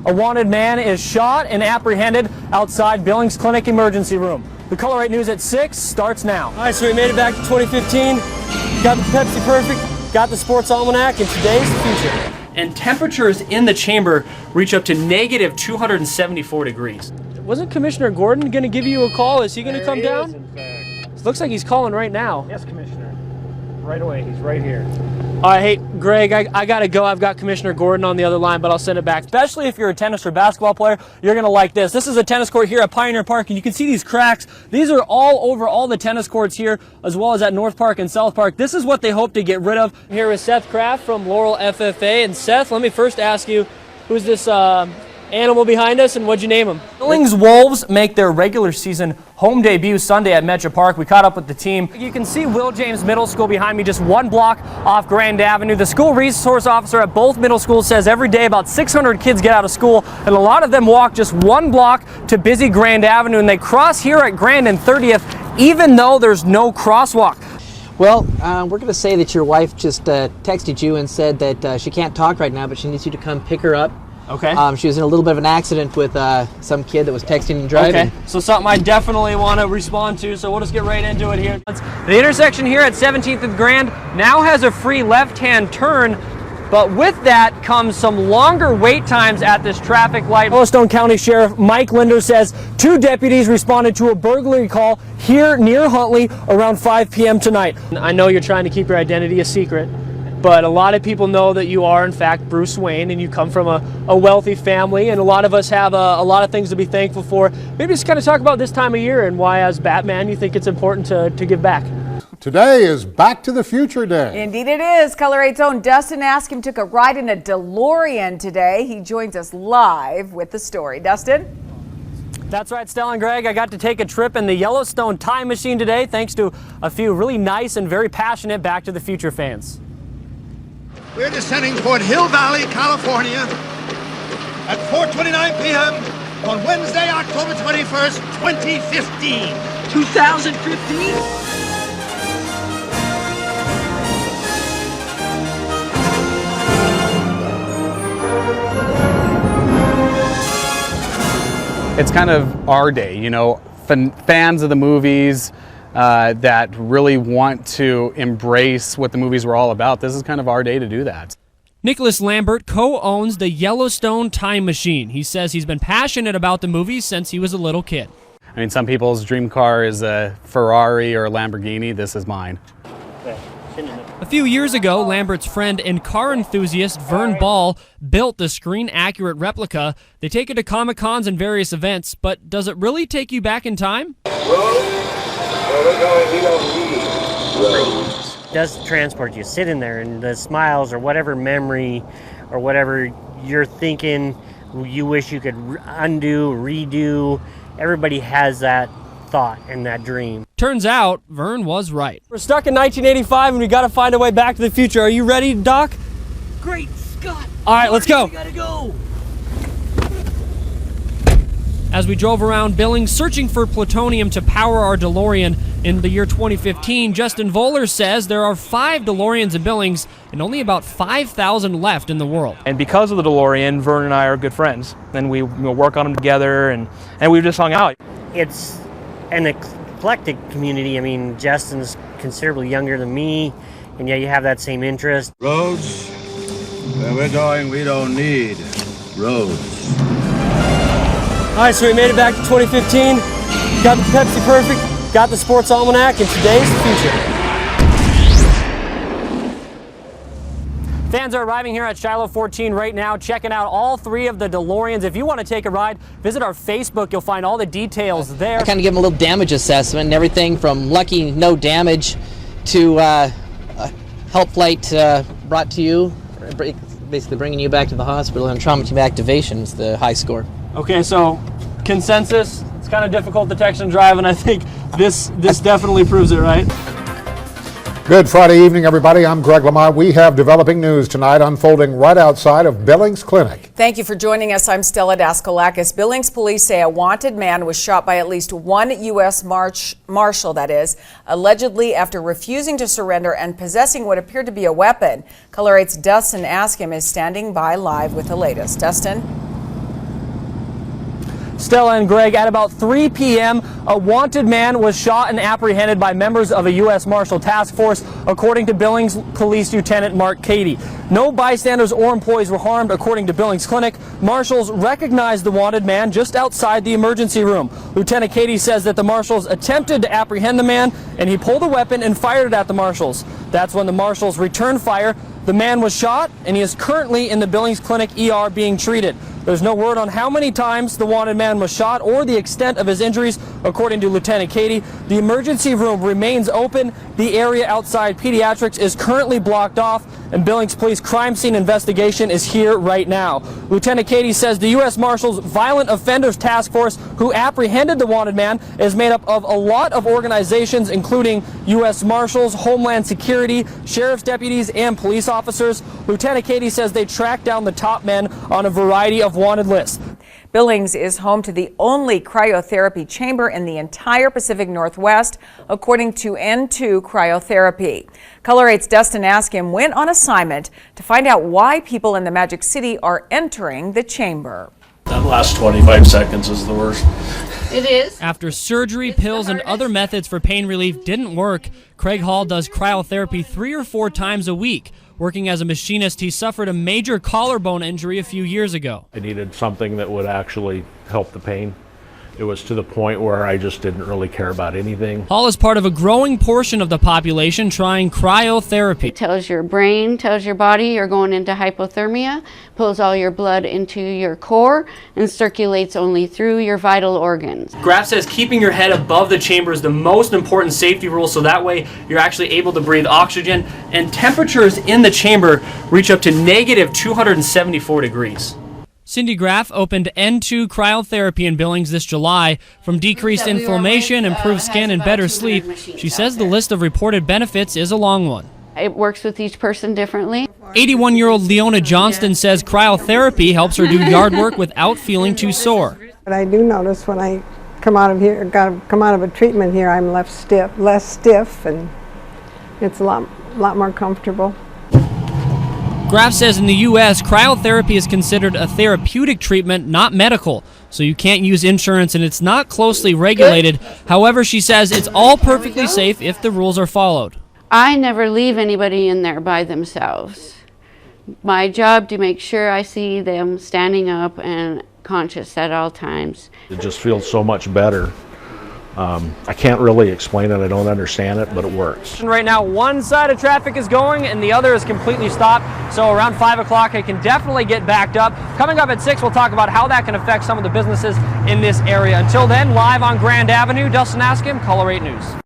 A wanted man is shot and apprehended outside Billings Clinic emergency room. The Color 8 News at 6 starts now. All right, so we made it back to 2015. Got the Pepsi Perfect, got the Sports Almanac, and today's the future. And temperatures in the chamber reach up to negative 274 degrees. Wasn't Commissioner Gordon going to give you a call? Is he going to come down? In fact. It looks like he's calling right now. Yes, Commissioner. Right away. He's right here. All right, hey, Greg, I got to go. I've got Commissioner Gordon on the other line, but I'll send it back. Especially if you're a tennis or basketball player, you're going to like this. This is a tennis court here at Pioneer Park, and you can see these cracks. These are all over all the tennis courts here, as well as at North Park and South Park. This is what they hope to get rid of. Here with Seth Kraft from Laurel FFA. And Seth, let me first ask you, who's this animal behind us, and what'd you name him? Billings Wolves make their regular season home debut Sunday at MMJ Park. We caught up with the team. You can see Will James Middle School behind me, just one block off Grand Avenue. The school resource officer at both middle schools says every day about 600 kids get out of school, and a lot of them walk just one block to busy Grand Avenue, and they cross here at Grand and 30th, even though there's no crosswalk. Well, we're going to say that your wife just texted you and said that she can't talk right now, but she needs you to come pick her up. Okay. She was in a little bit of an accident with some kid that was texting and driving. Okay, so something I definitely want to respond to, so we'll just get right into it here. The intersection here at 17th and Grand now has a free left-hand turn, but with that comes some longer wait times at this traffic light. Yellowstone County Sheriff Mike Linder says 2 deputies responded to a burglary call here near Huntley around 5 p.m. tonight. I know you're trying to keep your identity a secret, but a lot of people know that you are, in fact, Bruce Wayne, and you come from a wealthy family, and a lot of us have a lot of things to be thankful for. Maybe just kind of talk about this time of year and why, as Batman, you think it's important to give back. Today is Back to the Future Day. Indeed it is. Color 8's own Dustin Askim took a ride in a DeLorean today. He joins us live with the story. Dustin? That's right, Stella and Greg. I got to take a trip in the Yellowstone time machine today, thanks to a few really nice and very passionate Back to the Future fans. We're descending toward Hill Valley, California at 4:29 p.m. on Wednesday, October 21st, 2015. 2015? It's kind of our day, you know, fans of the movies that really want to embrace what the movies were all about. This is kind of our day to do that. Nicholas Lambert co-owns the Yellowstone Time Machine. He says he's been passionate about the movies since he was a little kid. I mean, some people's dream car is a Ferrari or a Lamborghini. This is mine. A few years ago, Lambert's friend and car enthusiast Vern Ball built the screen-accurate replica. They take it to Comic-Cons and various events, but does it really take you back in time? Does transport you, sit in there, and the smiles or whatever memory or whatever you're thinking you wish you could undo, redo. Everybody has that thought and that dream. Turns out Vern was right. We're stuck in 1985 and we got to find a way back to the future. Are you ready, Doc? Great Scott! All right, let's go. We gotta go. As we drove around Billings searching for plutonium to power our DeLorean in the year 2015, Justin Voller says there are 5 DeLoreans in Billings and only about 5,000 left in the world. And because of the DeLorean, Vern and I are good friends, and we work on them together, and we've just hung out. It's an eclectic community. I mean, Justin's considerably younger than me, and yet you have that same interest. Roads, where we're going, we don't need roads. All right, so we made it back to 2015. Got the Pepsi Perfect, got the Sports Almanac, and today's the future. Fans are arriving here at Shiloh 14 right now, checking out all 3 of the DeLoreans. If you want to take a ride, visit our Facebook. You'll find all the details there. I kind of give them a little damage assessment and everything from lucky no damage to help flight brought to you, basically bringing you back to the hospital, and trauma team activation is the high score. Okay, so consensus, it's kind of difficult detection drive, and I think this definitely proves it, right? Good Friday evening, everybody. I'm Greg Lamont. We have developing news tonight unfolding right outside of Billings Clinic. Thank you for joining us. I'm Stella Daskalakis. Billings police say a wanted man was shot by at least one U.S. Marshal, that is, allegedly after refusing to surrender and possessing what appeared to be a weapon. Color 8's Dustin Askim is standing by live with the latest. Dustin? Stella and Greg, at about 3 p.m., a wanted man was shot and apprehended by members of a U.S. Marshal task force, according to Billings Police Lieutenant Mark Cady. No bystanders or employees were harmed, according to Billings Clinic. Marshals recognized the wanted man just outside the emergency room. Lieutenant Cady says that the marshals attempted to apprehend the man, and he pulled a weapon and fired it at the marshals. That's when the marshals returned fire. The man was shot, and he is currently in the Billings Clinic ER being treated. There's no word on how many times the wanted man was shot or the extent of his injuries, according to Lieutenant Cady. The emergency room remains open. The area outside pediatrics is currently blocked off, and Billings Police crime scene investigation is here right now. Lieutenant Cady says the U.S. Marshals Violent Offenders Task Force, who apprehended the wanted man, is made up of a lot of organizations, including U.S. Marshals, Homeland Security, sheriff's deputies, and police officers. Lieutenant Cady says they tracked down the top men on a variety of wanted lists. Billings is home to the only cryotherapy chamber in the entire Pacific Northwest, according to N2 Cryotherapy. Color 8's Dustin Askim went on assignment to find out why people in the Magic City are entering the chamber. That last 25 seconds is the worst. It is. After surgery, pills, and other methods for pain relief didn't work, Craig Hall does cryotherapy 3 or 4 times a week. Working as a machinist, he suffered a major collarbone injury a few years ago. I needed something that would actually help the pain. It was to the point where I just didn't really care about anything. Hall is part of a growing portion of the population trying cryotherapy. It tells your brain, tells your body you're going into hypothermia, pulls all your blood into your core, and circulates only through your vital organs. Graf says keeping your head above the chamber is the most important safety rule, so that way you're actually able to breathe oxygen, and temperatures in the chamber reach up to negative 274 degrees. Cindy Graf opened N2 Cryotherapy in Billings this July. From decreased inflammation, improved skin, and better sleep, she says the list of reported benefits is a long one. It works with each person differently. 81-year-old Leona Johnston says cryotherapy helps her do yard work without feeling too sore. But I do notice when I come out of here, come out of a treatment here, I'm less stiff, and it's a lot more comfortable. Graf says in the U.S., cryotherapy is considered a therapeutic treatment, not medical, so you can't use insurance and it's not closely regulated. However, she says it's all perfectly safe if the rules are followed. I never leave anybody in there by themselves. My job to make sure I see them standing up and conscious at all times. It just feels so much better. I can't really explain it, I don't understand it, but it works. Right now, one side of traffic is going and the other is completely stopped. So around 5 o'clock, it can definitely get backed up. Coming up at 6, we'll talk about how that can affect some of the businesses in this area. Until then, live on Grand Avenue, Dustin Askim, Color 8 News.